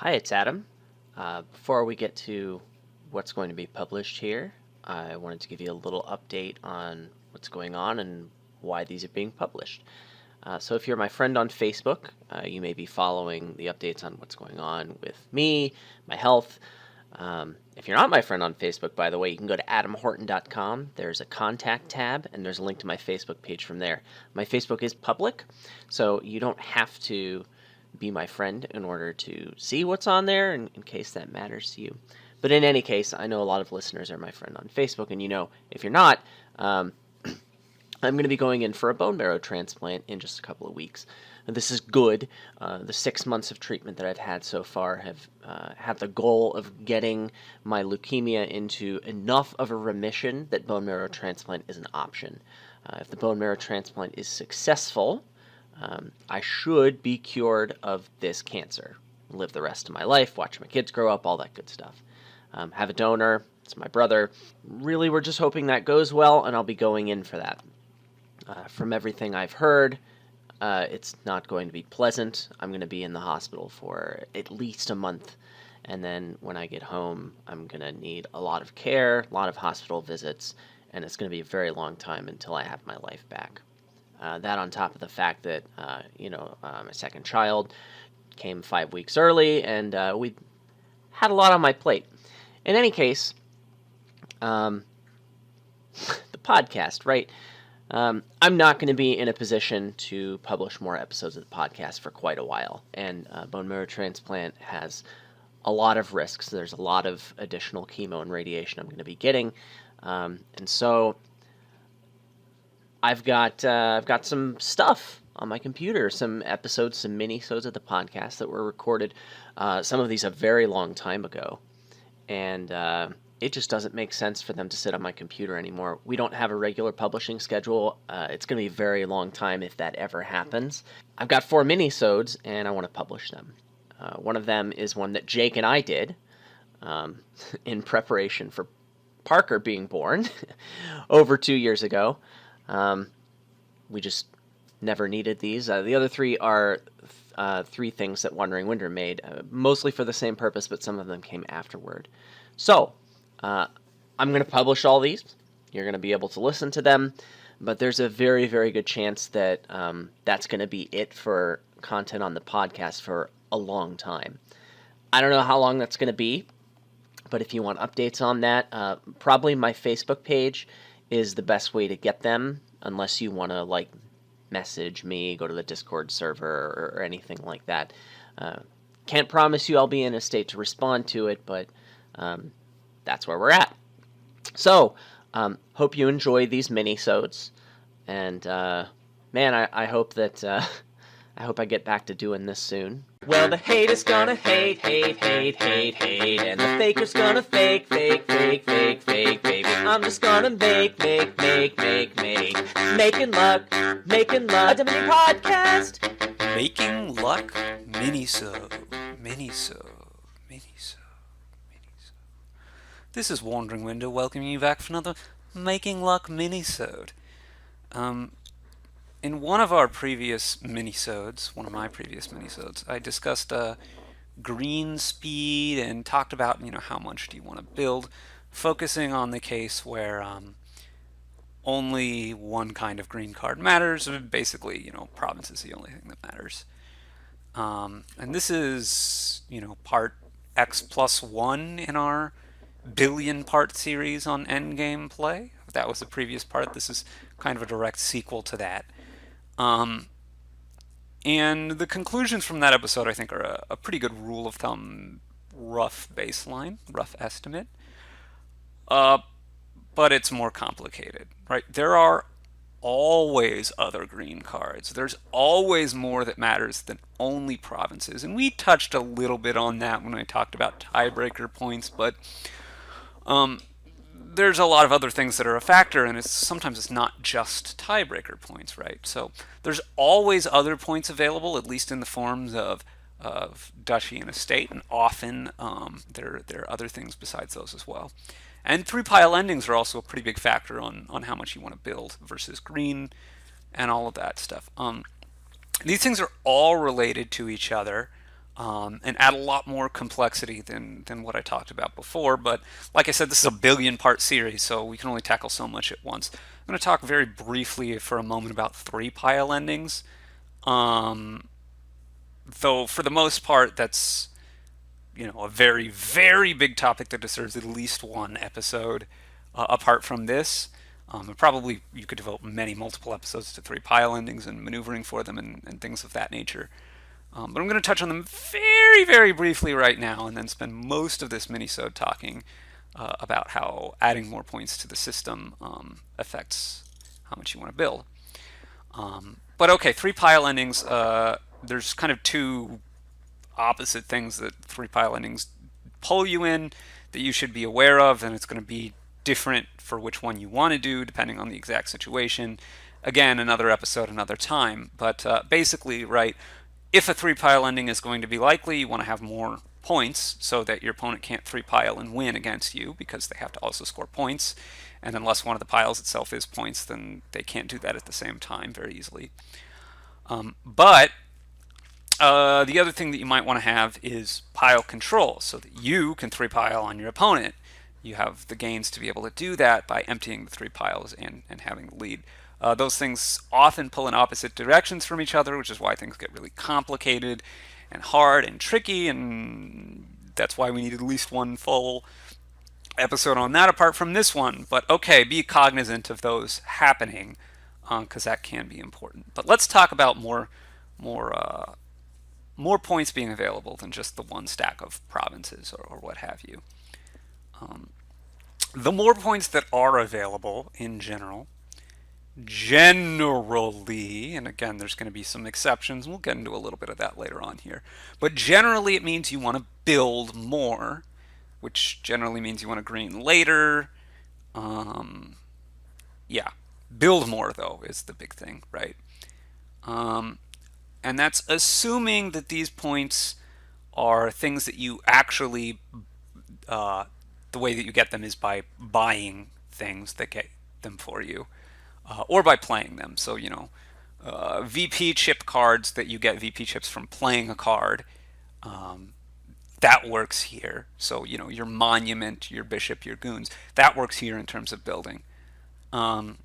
Hi, it's Adam. Before we get to what's going to be published here, I wanted to give you a little update on what's going on and why these are being published. So if you're my friend on Facebook, you may be following the updates on what's going on with me, my health. If you're not my friend on Facebook, by the way, you can go to adamhorton.com. There's a contact tab, and there's a link to my Facebook page from there. My Facebook is public, so you don't have to be my friend in order to see what's on there in case that matters to you. But in any case, I know a lot of listeners are my friend on Facebook, and if you're not, I'm going to be going in for a bone marrow transplant in just a couple of weeks. And this is good. The 6 months of treatment that I've had so far have had the goal of getting my leukemia into enough of a remission that bone marrow transplant is an option. If the bone marrow transplant is successful, I should be cured of this cancer. Live the rest of my life, watch my kids grow up, all that good stuff. Have a donor. It's my brother. Really, we're just hoping that goes well, and I'll be going in for that. From everything I've heard, it's not going to be pleasant. I'm going to be in the hospital for at least a month, and then when I get home, I'm going to need a lot of care, a lot of hospital visits, and it's going to be a very long time until I have my life back. That on top of the fact that, my second child came 5 weeks early, and we had a lot on my plate. In any case, the podcast, right? I'm not going to be in a position to publish more episodes of the podcast for quite a while, and bone marrow transplant has a lot of risks. There's a lot of additional chemo and radiation I'm going to be getting, and so I've got some stuff on my computer, some episodes, some mini-sodes of the podcast that were recorded. Some of these a very long time ago, and it just doesn't make sense for them to sit on my computer anymore. We don't have a regular publishing schedule. It's going to be a very long time if that ever happens. I've got 4 mini-sodes, and I want to publish them. One of them is one that Jake and I did in preparation for Parker being born over 2 years ago. We just never needed these. The other 3 are 3 things that Wandering Winder made, mostly for the same purpose, but some of them came afterward. So, I'm going to publish all these. You're going to be able to listen to them, but there's a very, very good chance that that's going to be it for content on the podcast for a long time. I don't know how long that's going to be, but if you want updates on that, probably my Facebook page is the best way to get them, unless you want to message me, go to the Discord server or anything like that. Can't promise you I'll be in a state to respond to it, but that's where we're at. So, hope you enjoy these mini-sodes, and I hope that I hope I get back to doing this soon. Well, the haters gonna hate, and the fakers gonna fake, baby. I'm just gonna make, making luck, a mini podcast. Making luck, minisode. This is Wandering Window welcoming you back for another Making Luck minisode. In one of my previous minisodes, I discussed green speed and talked about, how much do you want to build, focusing on the case where only one kind of green card matters. Basically, province is the only thing that matters. And this is, part X+1 in our billion-part series on endgame play. That was the previous part. This is kind of a direct sequel to that. And the conclusions from that episode, I think, are a pretty good rule of thumb, rough baseline, rough estimate. But it's more complicated, right? There are always other green cards. There's always more that matters than only provinces. And we touched a little bit on that when I talked about tiebreaker points, but there's a lot of other things that are a factor, and sometimes it's not just tiebreaker points, right? So there's always other points available, at least in the forms of duchy and estate, and often there are other things besides those as well. And 3-pile endings are also a pretty big factor on how much you want to build versus green and all of that stuff. These things are all related to each other. and add a lot more complexity than what I talked about before. But like I said, this is a billion part series, so we can only tackle so much at once. I'm going to talk very briefly for a moment about three pile endings. Um, though for the most part, that's a very, very big topic that deserves at least one episode apart from this. And probably you could devote many multiple episodes to three pile endings and maneuvering for them and things of that nature. But I'm going to touch on them very, very briefly right now and then spend most of this minisode talking about how adding more points to the system affects how much you want to build. But okay, three pile endings, there's kind of two opposite things that three pile endings pull you in that you should be aware of, and it's going to be different for which one you want to do depending on the exact situation. Again, another episode, another time. But basically, right, if a three pile ending is going to be likely, you want to have more points so that your opponent can't three pile and win against you because they have to also score points. And unless one of the piles itself is points, then they can't do that at the same time very easily. But the other thing that you might want to have is pile control so that you can three pile on your opponent. You have the gains to be able to do that by emptying the three piles and having the lead. Those things often pull in opposite directions from each other, which is why things get really complicated and hard and tricky, and that's why we need at least one full episode on that apart from this one. But okay, be cognizant of those happening because that can be important. But let's talk about more more points being available than just the one stack of provinces or what have you. The more points that are available in generally, and again, there's going to be some exceptions, we'll get into a little bit of that later on here, but generally it means you want to build more, which generally means you want to green later. Yeah, build more, though, is the big thing, right? And that's assuming that these points are things that you actually, the way that you get them is by buying things that get them for you, or by playing them. So, VP chip cards that you get VP chips from playing a card, that works here. So, your monument, your bishop, your goons, that works here in terms of building. But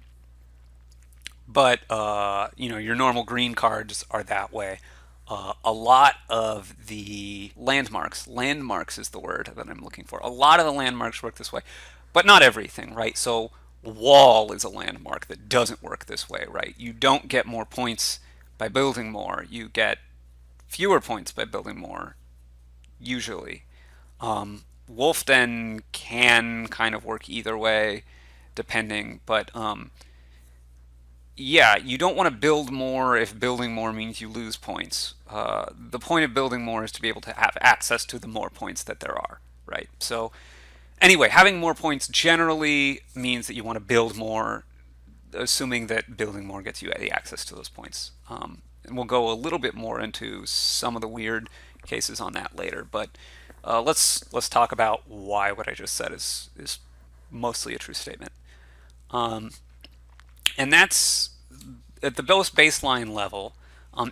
your normal green cards are that way. A lot of the landmarks is the word that I'm looking for. A lot of the landmarks work this way, but not everything, right? So wall is a landmark that doesn't work this way, right? You don't get more points by building more. You get fewer points by building more, usually. Wolf Den can kind of work either way, depending, but yeah, you don't want to build more if building more means you lose points. The point of building more is to be able to have access to the more points that there are, right? So, anyway, having more points generally means that you want to build more, assuming that building more gets you the access to those points. And we'll go a little bit more into some of the weird cases on that later. But let's talk about why what I just said is mostly a true statement. And that's at the most baseline level.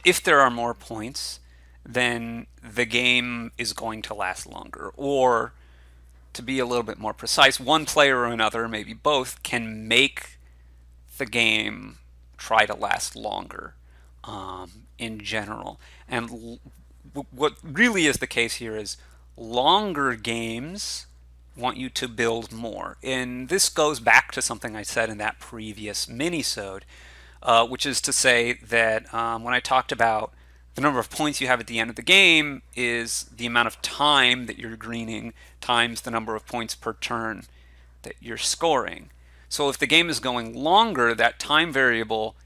If there are more points, then the game is going to last longer. Or, to be a little bit more precise, one player or another, maybe both, can make the game try to last longer in general. And what really is the case here is longer games want you to build more. And this goes back to something I said in that previous minisode, which is to say that when I talked about the number of points you have at the end of the game is the amount of time that you're greening times the number of points per turn that you're scoring. So if the game is going longer, that time variable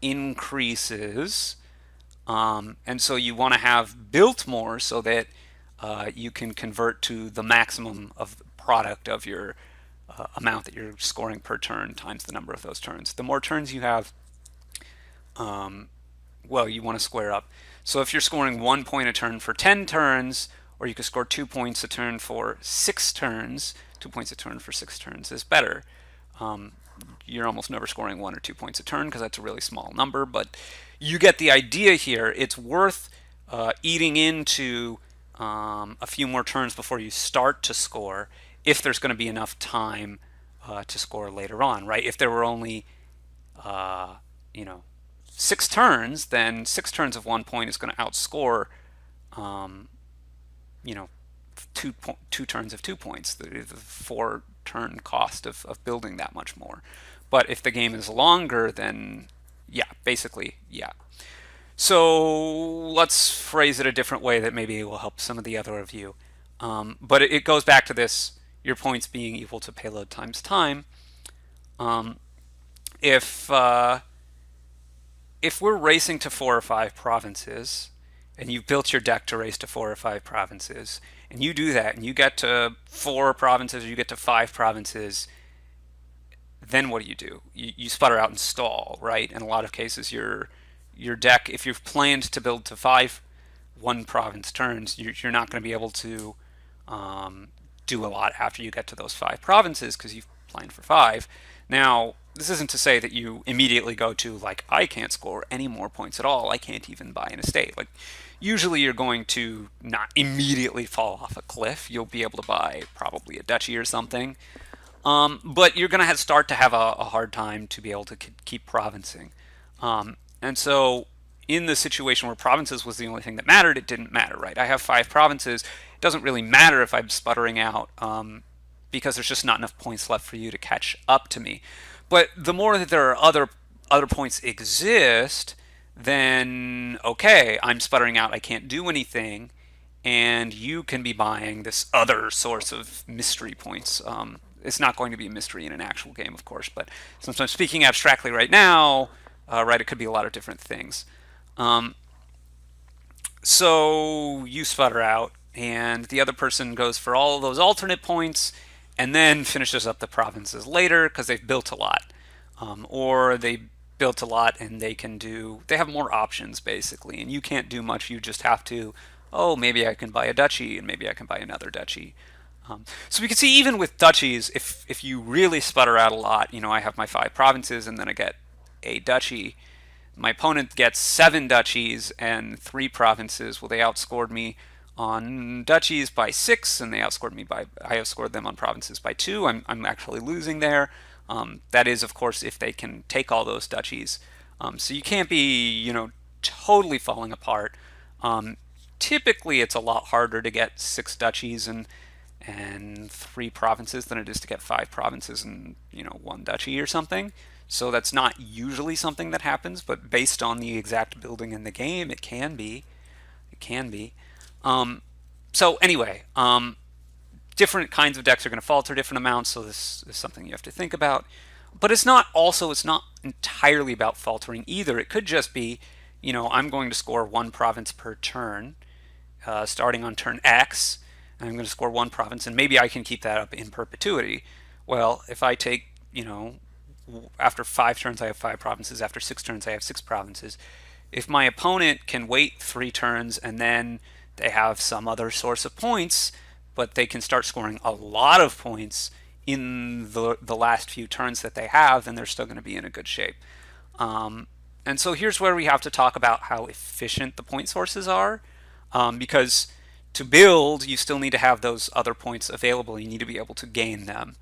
increases. And so you want to have built more so that you can convert to the maximum of the product of your amount that you're scoring per turn times the number of those turns. The more turns you have, well, you want to square up. So if you're scoring 1 point a turn for 10 turns, or you could score 2 points a turn for 6 turns, 2 points a turn for 6 turns is better. You're almost never scoring 1 or 2 points a turn because that's a really small number, but you get the idea here. It's worth eating into a few more turns before you start to score, if there's going to be enough time to score later on, right? If there were only, uh, you know, 6 turns, then 6 turns of 1 point is going to outscore, um, you know, 2 turns of 2 points, the 4 turn cost of building that much more. But if the game is longer, then yeah, basically, yeah. So let's phrase it a different way that maybe will help some of the other of you. But it goes back to this, your points being equal to payload times time. Um, if if we're racing to 4 or 5 provinces, and you've built your deck to race to 4 or 5 provinces, and you do that, and you get to 4 provinces, or you get to 5 provinces, then what do? You sputter out and stall, right? In a lot of cases, your deck, if you've planned to build to 5 1 province turns, you're not going to be able to do a lot after you get to those 5 provinces because you've planned for 5. Now, this isn't to say that you immediately go to, like, I can't score any more points at all. I can't even buy an estate. Like, usually you're going to not immediately fall off a cliff. You'll be able to buy probably a duchy or something. But you're going to start to have a hard time to be able to keep provincing. And so, in the situation where provinces was the only thing that mattered, it didn't matter, right? I have 5 provinces. It doesn't really matter if I'm sputtering out because there's just not enough points left for you to catch up to me. But the more that there are other points exist, then okay, I'm sputtering out. I can't do anything, and you can be buying this other source of mystery points. It's not going to be a mystery in an actual game, of course, but since I'm speaking abstractly right now, right, it could be a lot of different things. Um, so you sputter out, and the other person goes for all of those alternate points, and then finishes up the provinces later because they've built a lot, or they built a lot and they have more options basically, and you can't do much. You just have to, oh, maybe I can buy a duchy, and maybe I can buy another duchy. So we can see even with duchies, if you really sputter out a lot, I have my 5 provinces and then I get a duchy. My opponent gets 7 duchies and 3 provinces. Well, they outscored me on duchies by 6, and I outscored them on provinces by 2. I'm actually losing there. That is, of course, if they can take all those duchies. So you can't be, totally falling apart. Typically, it's a lot harder to get 6 duchies and 3 provinces than it is to get 5 provinces and 1 duchy or something. So that's not usually something that happens, but based on the exact building in the game, it can be. It can be. So anyway, different kinds of decks are going to falter different amounts, so this is something you have to think about. But it's not entirely about faltering either. It could just be, I'm going to score 1 province per turn, starting on turn X. And I'm going to score 1 province, and maybe I can keep that up in perpetuity. Well, if I take, after 5 turns I have 5 provinces, after 6 turns I have 6 provinces. If my opponent can wait 3 turns and then they have some other source of points, but they can start scoring a lot of points in the last few turns that they have, then they're still going to be in a good shape. And so here's where we have to talk about how efficient the point sources are, because to build, you still need to have those other points available. You need to be able to gain them.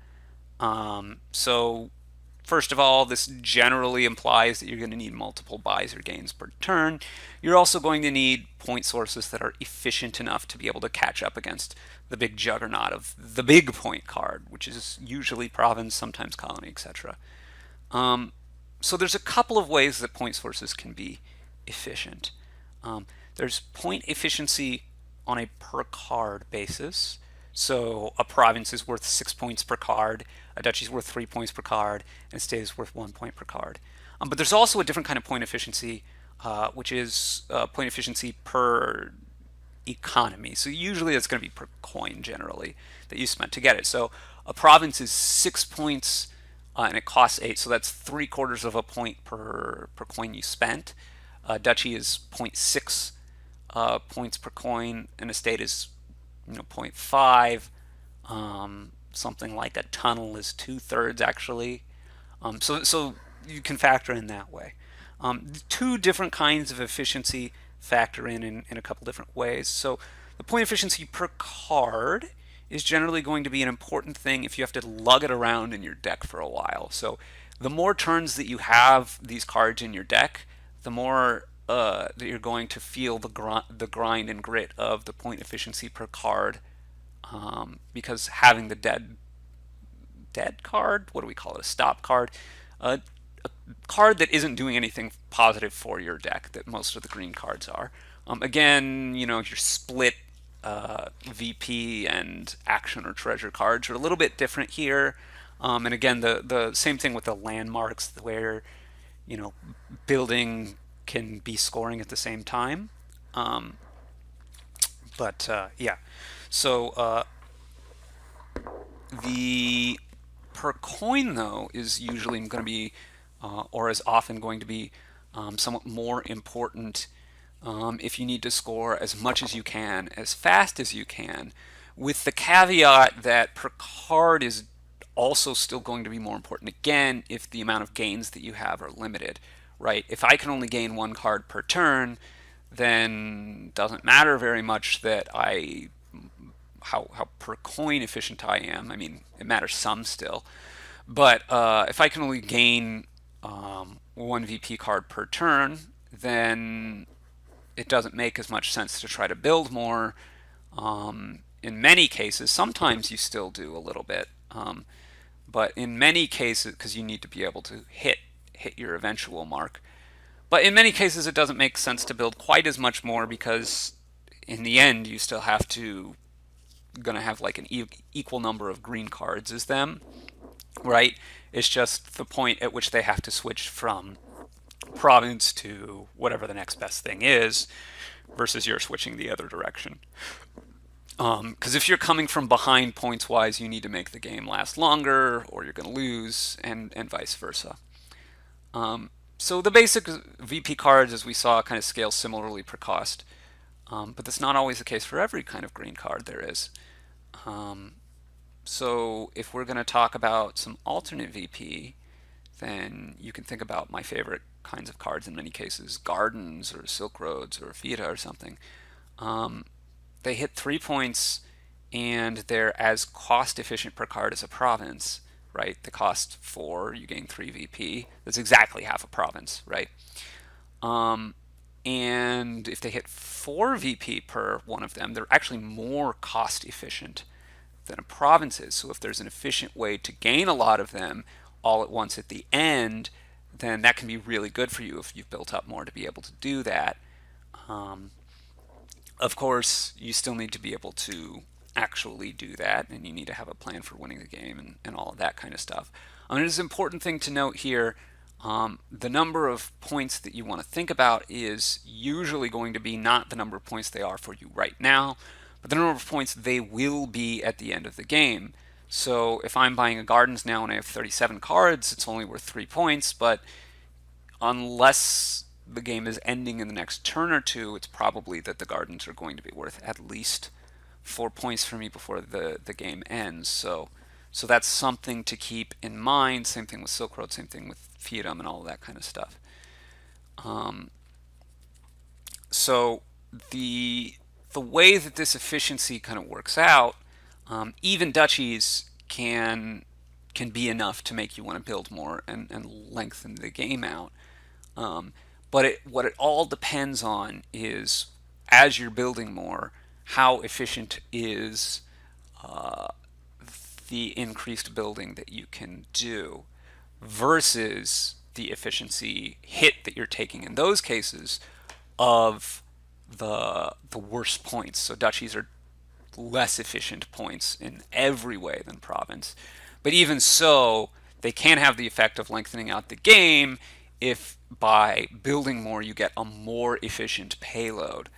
So first of all, this generally implies that you're going to need multiple buys or gains per turn. You're also going to need point sources that are efficient enough to be able to catch up against the big juggernaut of the big point card, which is usually province, sometimes colony, etc. So there's a couple of ways that point sources can be efficient. There's point efficiency on a per card basis. So a province is worth 6 points per card, a duchy is worth 3 points per card, and a state is worth 1 point per card. But there's also a different kind of point efficiency, which is point efficiency per economy. So usually that's going to be per coin generally that you spent to get it. So a province is 6 points and it costs 8, so that's 3/4 of a point per coin you spent. Duchy is 0.6 points per coin, and a state is 0.5. Something like a tunnel is 2/3 actually. So you can factor in that way. Two different kinds of efficiency factor in a couple different ways. So the point efficiency per card is generally going to be an important thing if you have to lug it around in your deck for a while. So the more turns that you have these cards in your deck, the more that you're going to feel the grind and grit of the point efficiency per card, because having the dead card, what do we call it, a stop card, a card that isn't doing anything positive for your deck that most of the green cards are. Again, your split VP and action or treasure cards are a little bit different here. And again, the same thing with the landmarks, where building can be scoring at the same time. Um, but yeah, so the per coin, though, is usually going to be, or is often going to be, somewhat more important if you need to score as much as you can, as fast as you can, with the caveat that per card is also still going to be more important, again, if the amount of gains that you have are limited, right? If I can only gain one card per turn, then it doesn't matter very much that how per coin efficient I am. I mean, it matters some still. But if I can only gain one VP card per turn, then it doesn't make as much sense to try to build more. In many cases, sometimes you still do a little bit, but in many cases, because you need to be able to hit your eventual mark. But in many cases, it doesn't make sense to build quite as much more, because in the end, you still have to going to have like an equal number of green cards as them, right? It's just the point at which they have to switch from province to whatever the next best thing is, versus you're switching the other direction. Because if you're coming from behind points wise, you need to make the game last longer, or you're going to lose, and vice versa. So the basic VP cards, as we saw, kind of scale similarly per cost, but that's not always the case for every kind of green card there is. So if we're going to talk about some alternate VP, then you can think about my favorite kinds of cards in many cases, Gardens or Silk Roads or Fita or something. They hit 3 points, and they're as cost efficient per card as a province, right? They cost 4, you gain 3 VP. That's exactly half a province, right? And if they hit 4 VP per one of them, they're actually more cost efficient than a province is. So if there's an efficient way to gain a lot of them all at once at the end, then that can be really good for you if you've built up more to be able to do that. Of course, you still need to be able to actually do that, and you need to have a plan for winning the game and all of that kind of stuff. I mean, it's an important thing to note here. The number of points that you want to think about is usually going to be not the number of points they are for you right now, but the number of points they will be at the end of the game. So if I'm buying a Gardens now and I have 37 cards, it's only worth 3 points, but unless the game is ending in the next turn or two, it's probably that the Gardens are going to be worth at least 4 points for me before the game ends. So that's something to keep in mind. Same thing with Silk Road, same thing with Fiat and all of that kind of stuff. So the way that this efficiency kind of works out, even duchies can be enough to make you want to build more and lengthen the game out. But what it all depends on is, as you're building more, how efficient is the increased building that you can do versus the efficiency hit that you're taking in those cases of the worst points. So duchies are less efficient points in every way than province. But even so, they can have the effect of lengthening out the game if by building more you get a more efficient payload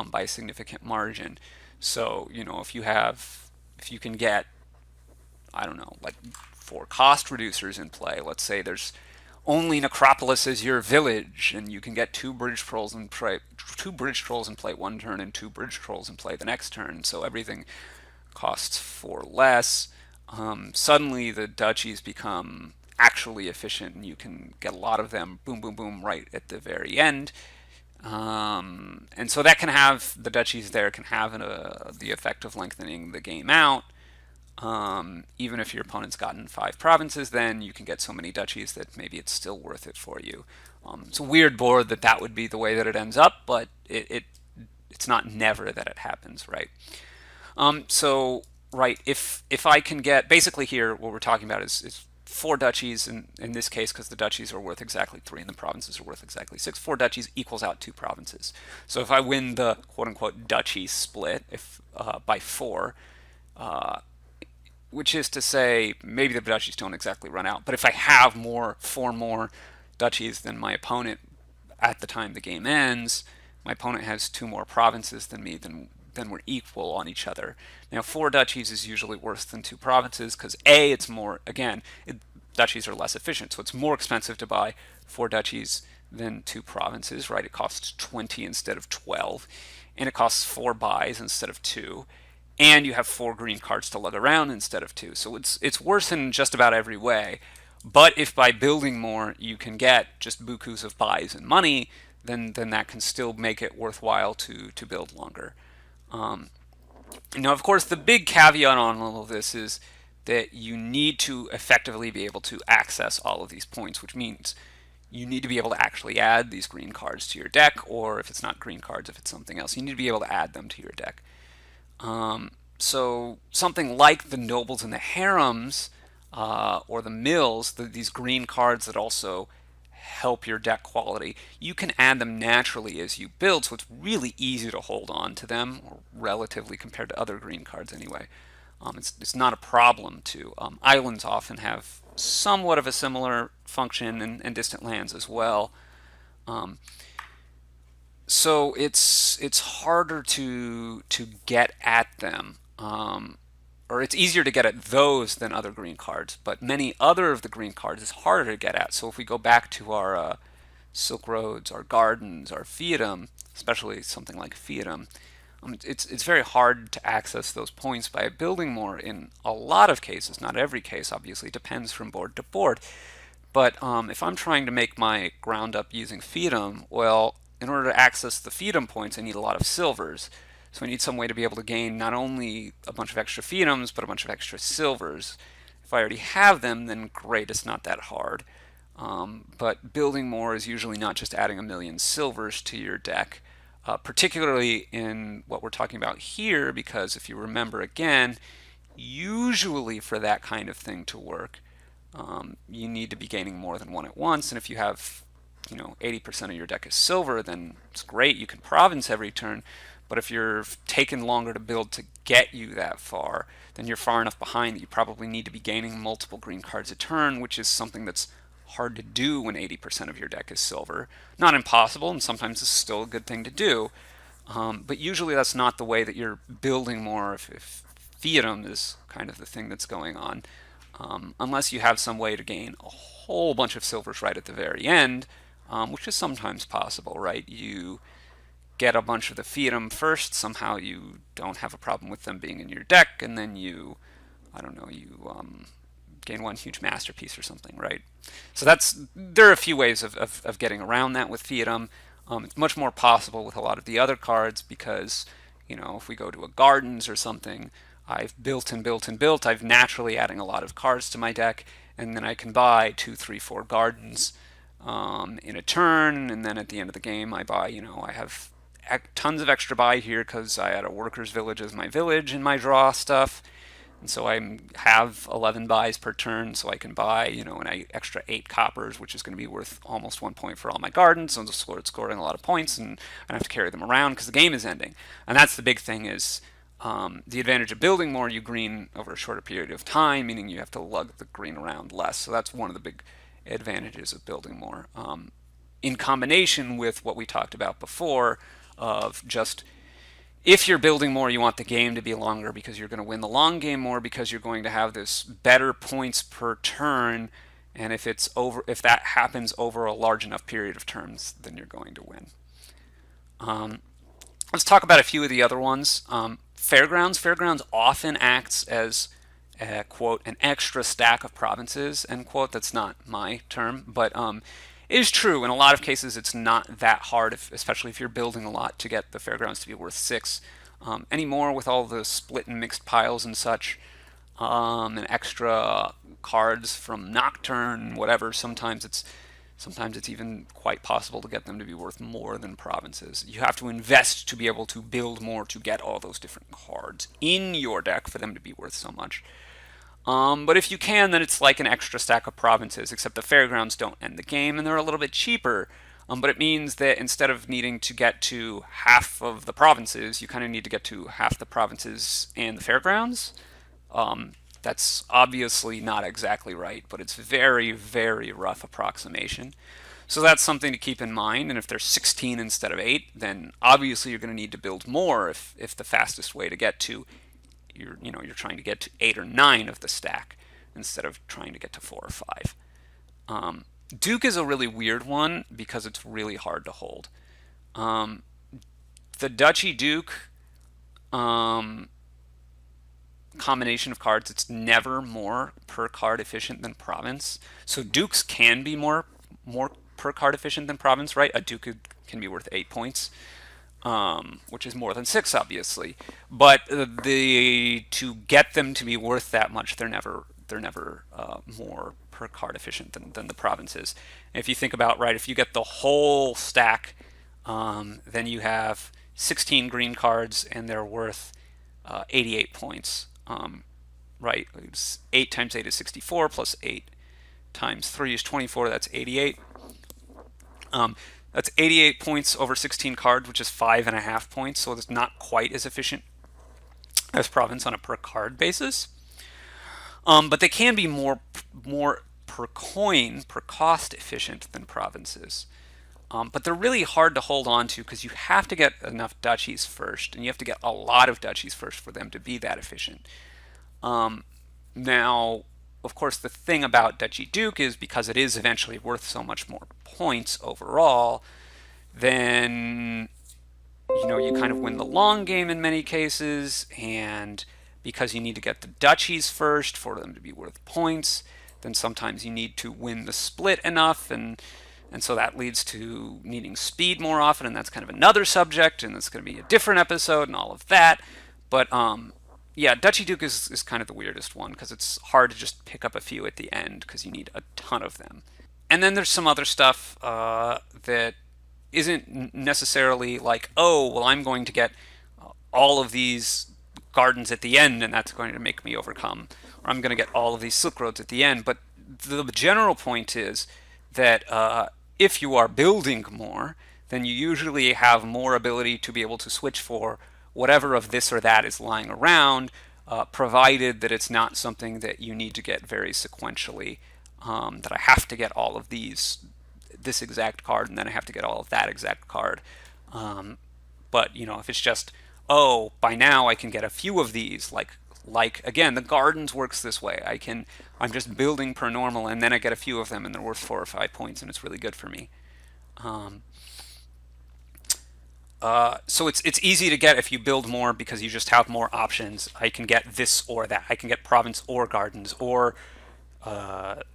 by a significant margin. So, if you can get, I don't know, like 4 cost reducers in play. Let's say there's only Necropolis as your village, and you can get 2 bridge trolls in play, 1 turn, and 2 bridge trolls in play the next turn. So everything costs 4 less. Suddenly the duchies become actually efficient, and you can get a lot of them, boom, boom, boom, right at the very end. And so that can have the duchies there can have the effect of lengthening the game out. Even if your opponent's gotten 5 provinces, then you can get so many duchies that maybe it's still worth it for you. It's a weird board that would be the way that it ends up, but it's not never that it happens, right? So right, if I can get basically here, what we're talking about is 4 duchies in this case, because the duchies are worth exactly 3 and the provinces are worth exactly 6. 4 duchies equals out 2 provinces. So if I win the quote unquote duchy split if by 4, which is to say maybe the duchies don't exactly run out, but if I have 4 more duchies than my opponent at the time the game ends, my opponent has 2 more provinces than me, then we're equal on each other. Now, 4 duchies is usually worse than 2 provinces because A, it's more, again, duchies are less efficient, so it's more expensive to buy 4 duchies than 2 provinces, right? It costs 20 instead of 12, and it costs 4 buys instead of 2, and you have 4 green cards to lug around instead of 2. So it's worse in just about every way. But if by building more you can get just bukus of buys and money, then that can still make it worthwhile to build longer. Now, of course, the big caveat on all of this is that you need to effectively be able to access all of these points, which means you need to be able to actually add these green cards to your deck, or if it's not green cards, if it's something else, you need to be able to add them to your deck. So something like the nobles and the harems, or the mills, these green cards that also help your deck quality, you can add them naturally as you build, so it's really easy to hold on to them, or relatively compared to other green cards anyway. It's not a problem to. Islands often have somewhat of a similar function, and distant lands as well. Um, so it's harder to get at them, or it's easier to get at those than other green cards. But many other of the green cards is harder to get at. So if we go back to our Silk Roads, our Gardens, our Fiefdom, especially something like Fiefdom, it's very hard to access those points by building more in a lot of cases. Not every case, obviously, depends from board to board. But if I'm trying to make my ground up using Fiefdom, well, in order to access the Fiefdom points, I need a lot of silvers. So I need some way to be able to gain not only a bunch of extra Fiefdoms, but a bunch of extra silvers. If I already have them, then great, it's not that hard. But building more is usually not just adding a million silvers to your deck, particularly in what we're talking about here, because if you remember again, usually for that kind of thing to work, you need to be gaining more than 1 at once. And if you have 80% of your deck is silver, then it's great. You can province every turn. But if you're taking longer to build to get you that far, then you're far enough behind that you probably need to be gaining multiple green cards a turn, which is something that's hard to do when 80% of your deck is silver. Not impossible, and sometimes it's still a good thing to do. But usually that's not the way that you're building more if Fiefdom is kind of the thing that's going on. Unless you have some way to gain a whole bunch of silvers right at the very end, which is sometimes possible, right? You get a bunch of the Fiefdom first, somehow you don't have a problem with them being in your deck, and then I don't know, you gain one huge masterpiece or something, right? So there are a few ways of getting around that with Fiefdom. It's much more possible with a lot of the other cards because, if we go to a Gardens or something, I've built and built and built. I've naturally adding a lot of cards to my deck, and then I can buy 2, 3, 4 Gardens in a turn, and then at the end of the game, I buy, I have tons of extra buy here because I had a workers' village as my village in my draw stuff. And so I have 11 buys per turn, so I can buy, an extra 8 coppers, which is going to be worth almost 1 point for all my gardens. So it's scoring a lot of points, and I don't have to carry them around because the game is ending. And that's the big thing is the advantage of building more, you green over a shorter period of time, meaning you have to lug the green around less. So that's one of the big advantages of building more. In combination with what we talked about before of just if you're building more, you want the game to be longer because you're going to win the long game more because you're going to have this better points per turn, and if that happens over a large enough period of turns, then you're going to win. Let's talk about a few of the other ones. Fairgrounds. Fairgrounds often acts as quote an extra stack of provinces, end quote. That's not my term, but It is true. In a lot of cases, it's not that hard, especially if you're building a lot, to get the fairgrounds to be worth 6. Anymore with all the split and mixed piles and such, and extra cards from Nocturne, whatever. Sometimes it's even quite possible to get them to be worth more than provinces. You have to invest to be able to build more to get all those different cards in your deck for them to be worth so much. But if you can, then it's like an extra stack of provinces, except the fairgrounds don't end the game and they're a little bit cheaper. But it means that instead of needing to get to half of the provinces, you kind of need to get to half the provinces and the fairgrounds. That's obviously not exactly right, but it's very, very rough approximation. So that's something to keep in mind. And if there's 16 instead of 8, then obviously you're going to need to build more if the fastest way to get to you're trying to get to 8 or 9 of the stack instead of trying to get to 4 or 5. Duke is a really weird one because it's really hard to hold. The Duchy Duke combination of cards, it's never more per card efficient than province. So Dukes can be more per card efficient than province, right? A Duke can be worth 8 points. Which is more than 6, obviously. But to get them to be worth that much, they're never more per card efficient than the provinces. And if you think about, right, if you get the whole stack, then you have 16 green cards and they're worth 88 points. Right, 8 times 8 is 64 plus 8 times 3 is 24. That's 88. That's 88 points over 16 cards, which is 5.5 points, so it's not quite as efficient as province on a per card basis. But they can be more per coin, per cost efficient than provinces. But they're really hard to hold on to because you have to get enough duchies first, and you have to get a lot of duchies first for them to be that efficient. Now, of course, the thing about Duchy Duke is because it is eventually worth so much more points overall, then you kind of win the long game in many cases, and because you need to get the duchies first for them to be worth points, then sometimes you need to win the split enough, and so that leads to needing speed more often, and that's kind of another subject, and it's going to be a different episode and all of that. But yeah, Duchy Duke is kind of the weirdest one because it's hard to just pick up a few at the end because you need a ton of them. And then there's some other stuff that isn't necessarily like, oh, well, I'm going to get all of these gardens at the end and that's going to make me overcome, or I'm going to get all of these Silk Roads at the end. But the general point is that if you are building more, then you usually have more ability to be able to switch for whatever of this or that is lying around, provided that it's not something that you need to get very sequentially, that I have to get all of this exact card, and then I have to get all of that exact card. But if it's just, oh, by now I can get a few of these, like again, the gardens works this way. I'm just building per normal, and then I get a few of them, and they're worth 4 or 5 points, and it's really good for me. So it's easy to get if you build more because you just have more options. I can get this or that. I can get province or gardens or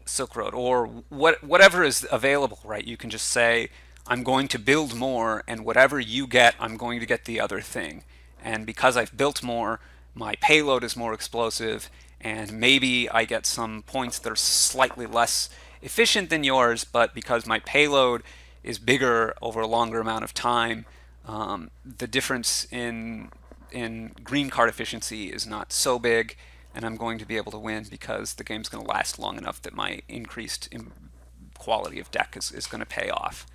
Silk Road or whatever is available, right? You can just say, I'm going to build more, and whatever you get, I'm going to get the other thing. And because I've built more, my payload is more explosive, and maybe I get some points that are slightly less efficient than yours, but because my payload is bigger over a longer amount of time, the difference in green card efficiency is not so big, and I'm going to be able to win because the game's going to last long enough that my increased quality of deck is going to pay off.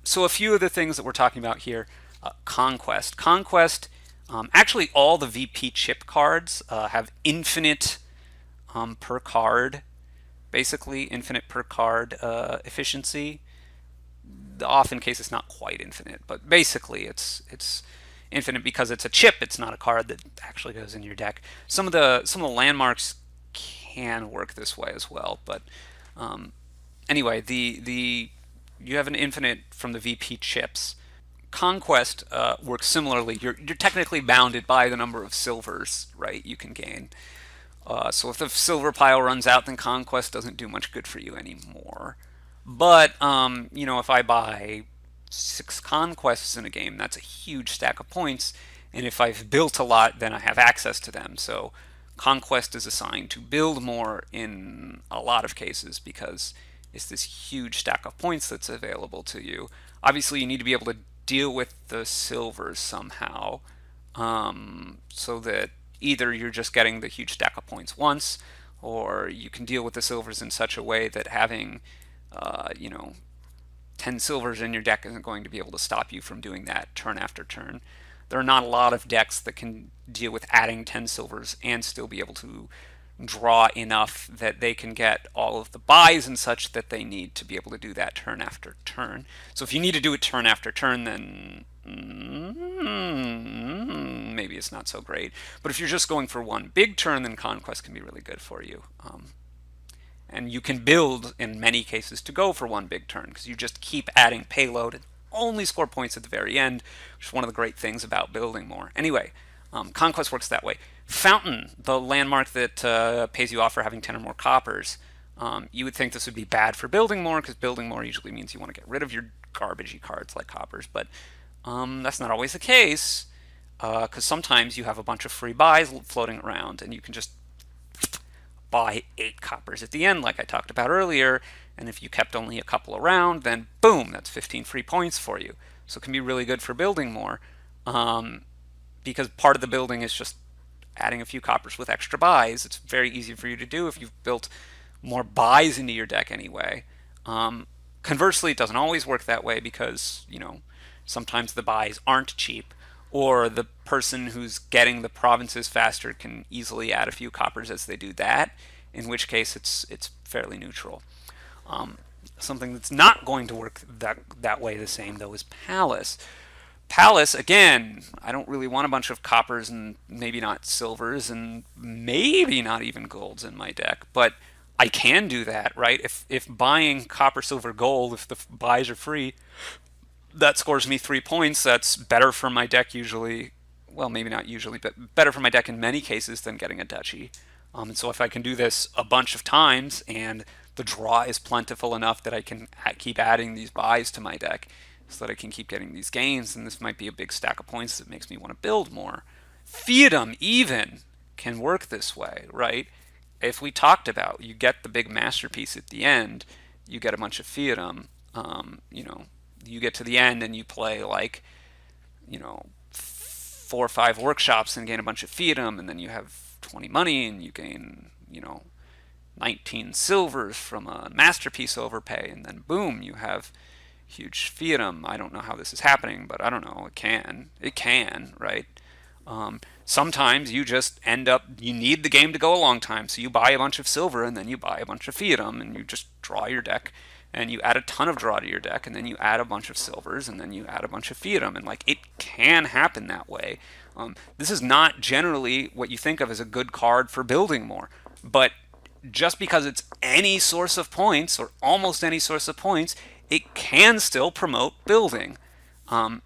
So a few of the things that we're talking about here, Conquest. Actually all the VP chip cards have infinite per card, basically infinite per card efficiency. The often case it's not quite infinite, but basically it's infinite because it's a chip. It's not a card that actually goes in your deck. Some of the landmarks can work this way as well, but anyway, you have an infinite from the VP chips. Conquest works similarly. You're technically bounded by the number of silvers, right, you can gain. So if the silver pile runs out, then Conquest doesn't do much good for you anymore. But if I buy 6 conquests in a game, that's a huge stack of points. And if I've built a lot, then I have access to them. So conquest is assigned to build more in a lot of cases because it's this huge stack of points that's available to you. Obviously, you need to be able to deal with the silvers somehow, so that either you're just getting the huge stack of points once, or you can deal with the silvers in such a way that having, uh, you know, 10 silvers in your deck isn't going to be able to stop you from doing that turn after turn. There are not a lot of decks that can deal with adding 10 silvers and still be able to draw enough that they can get all of the buys and such that they need to be able to do that turn after turn. So if you need to do it turn after turn, then maybe it's not so great. But if you're just going for one big turn, then Conquest can be really good for you. And you can build, in many cases, to go for one big turn because you just keep adding payload and only score points at the very end, which is one of the great things about building more. Anyway, Conquest works that way. Fountain, the landmark that pays you off for having 10 or more coppers, you would think this would be bad for building more because building more usually means you want to get rid of your garbagey cards like coppers, but that's not always the case because sometimes you have a bunch of free buys floating around and you can just buy 8 coppers at the end, like I talked about earlier. And if you kept only a couple around, then boom, that's 15 free points for you. So it can be really good for building more, because part of the building is just adding a few coppers with extra buys. It's very easy for you to do if you've built more buys into your deck anyway. Conversely, it doesn't always work that way because, sometimes the buys aren't cheap, or the person who's getting the provinces faster can easily add a few coppers as they do that, in which case it's fairly neutral. Something that's not going to work that way the same though is Palace. Palace, again, I don't really want a bunch of coppers and maybe not silvers and maybe not even golds in my deck, but I can do that, right? If buying copper, silver, gold, if the buys are free, that scores me 3 points. That's better for my deck usually. Well, maybe not usually, but better for my deck in many cases than getting a duchy. And so if I can do this a bunch of times and the draw is plentiful enough that I can keep adding these buys to my deck so that I can keep getting these gains, then this might be a big stack of points that makes me want to build more. Fiatdom even can work this way, right? If we talked about you get the big masterpiece at the end, you get a bunch of Fiatdom, you get to the end and you play like, 4 or 5 workshops and gain a bunch of Fiatdom, and then you have 20 money and you gain, 19 silvers from a masterpiece overpay, and then boom, you have huge Fiatdom. I don't know how this is happening, but I don't know. It can, right? Sometimes you just end up, you need the game to go a long time, so you buy a bunch of silver and then you buy a bunch of Fiatdom and you just draw your deck and you add a ton of draw to your deck and then you add a bunch of silvers and then you add a bunch of Fiatdom, and like it can happen that way. This is not generally what you think of as a good card for building more, but just because it's any source of points or almost any source of points, it can still promote building.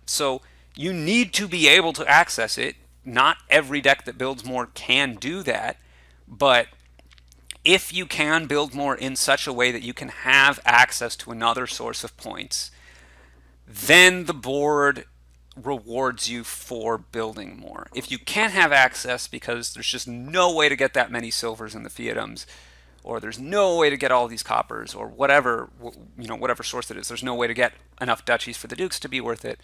So you need to be able to access it. Not every deck that builds more can do that, but if you can build more in such a way that you can have access to another source of points, then the board rewards you for building more. If you can't have access because there's just no way to get that many silvers in the Fiatdoms, or there's no way to get all these coppers, or whatever, whatever source it is, there's no way to get enough duchies for the dukes to be worth it.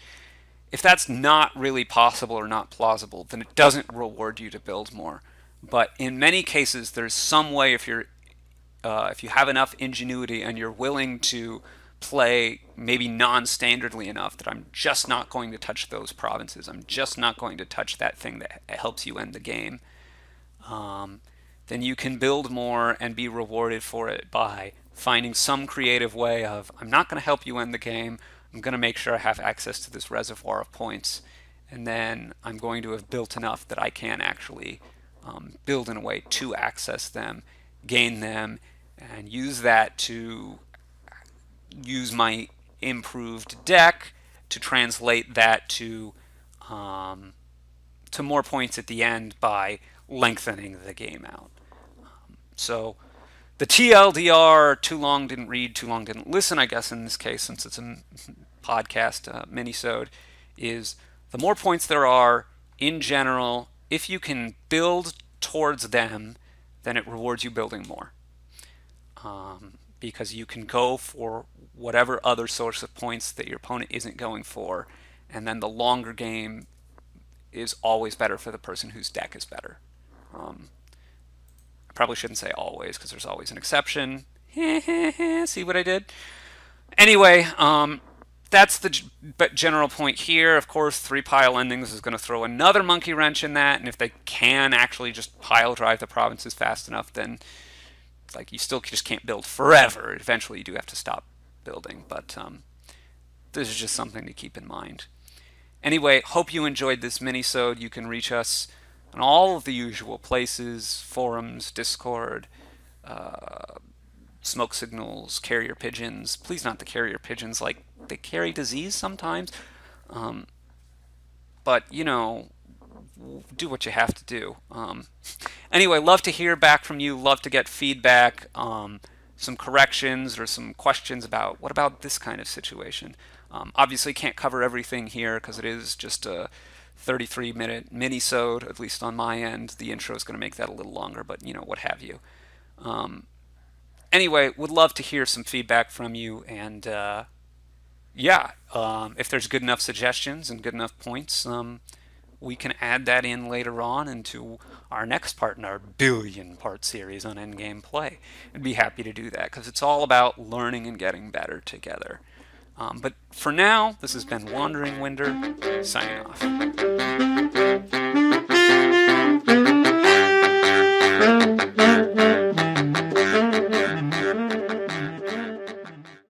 If that's not really possible or not plausible, then it doesn't reward you to build more. But in many cases, there's some way if you have enough ingenuity and you're willing to play maybe non-standardly enough that I'm just not going to touch those provinces. I'm just not going to touch that thing that helps you end the game. Then you can build more and be rewarded for it by finding some creative way of, I'm not going to help you end the game. I'm going to make sure I have access to this reservoir of points. And then I'm going to have built enough that I can actually build in a way to access them, gain them, and use that to use my improved deck to translate that to more points at the end by lengthening the game out. So The TLDR, too long didn't read, too long didn't listen, I guess in this case, since it's a podcast minisode, is the more points there are in general, if you can build towards them, then it rewards you building more. Because you can go for whatever other source of points that your opponent isn't going for, and then the longer game is always better for the person whose deck is better. I probably shouldn't say always because there's always an exception. See what I did? Anyway, that's the general point here. Of course, 3-pile endings is going to throw another monkey wrench in that, and if they can actually just pile drive the provinces fast enough, then like you still just can't build forever. Eventually, you do have to stop building, but this is just something to keep in mind. Anyway, hope you enjoyed this mini-sode. You can reach us on all of the usual places: forums, Discord, smoke signals, carrier pigeons. Please not the carrier pigeons, like they carry disease sometimes. But, you know, do what you have to do. Anyway, love to hear back from you. Love to get feedback, some corrections or some questions about what about this kind of situation. Obviously, can't cover everything here because it is just a 33-minute mini-sode, at least on my end. The intro is going to make that a little longer, but, you know, what have you. Anyway, would love to hear some feedback from you, and if there's good enough suggestions and good enough points, we can add that in later on into our next part in our billion-part series on endgame play. I'd be happy to do that because it's all about learning and getting better together. But for now, this has been Wandering Winder, signing off.